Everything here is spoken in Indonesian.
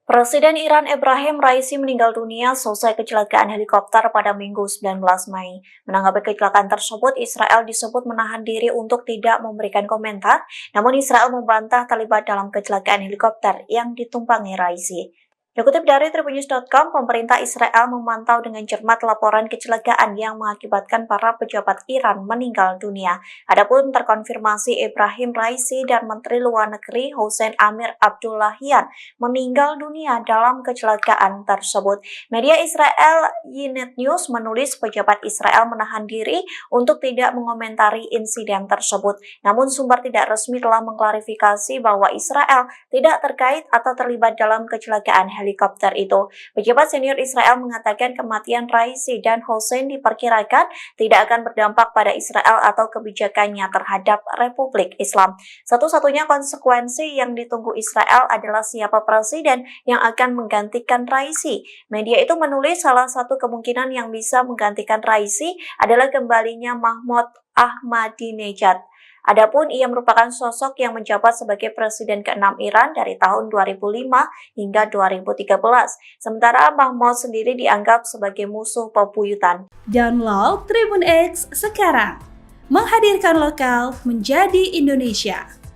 Presiden Iran Ebrahim Raisi meninggal dunia selesai kecelakaan helikopter pada Minggu 19 Mei. Menanggapi kecelakaan tersebut, Israel disebut menahan diri untuk tidak memberikan komentar, namun Israel membantah terlibat dalam kecelakaan helikopter yang ditumpangi Raisi. Dikutip dari Tribunnews.com, pemerintah Israel memantau dengan cermat laporan kecelakaan yang mengakibatkan para pejabat Iran meninggal dunia. Adapun terkonfirmasi Ebrahim Raisi dan Menteri Luar Negeri Hossein Amir Abdullahian meninggal dunia dalam kecelakaan tersebut. Media Israel Ynet News menulis pejabat Israel menahan diri untuk tidak mengomentari insiden tersebut. Namun sumber tidak resmi telah mengklarifikasi bahwa Israel tidak terkait atau terlibat dalam kecelakaan helikopter itu. Pejabat senior Israel mengatakan kematian Raisi dan Hossein diperkirakan tidak akan berdampak pada Israel atau kebijakannya terhadap Republik Islam. Satu-satunya konsekuensi yang ditunggu Israel adalah siapa presiden yang akan menggantikan Raisi. Media itu menulis salah satu kemungkinan yang bisa menggantikan Raisi adalah kembalinya Mahmoud Ahmadinejad. Adapun ia merupakan sosok yang menjabat sebagai presiden ke-6 Iran dari tahun 2005 hingga 2013. Sementara Mahmoud sendiri dianggap sebagai musuh pebuyutan. Download Tribun X sekarang, menghadirkan lokal menjadi Indonesia.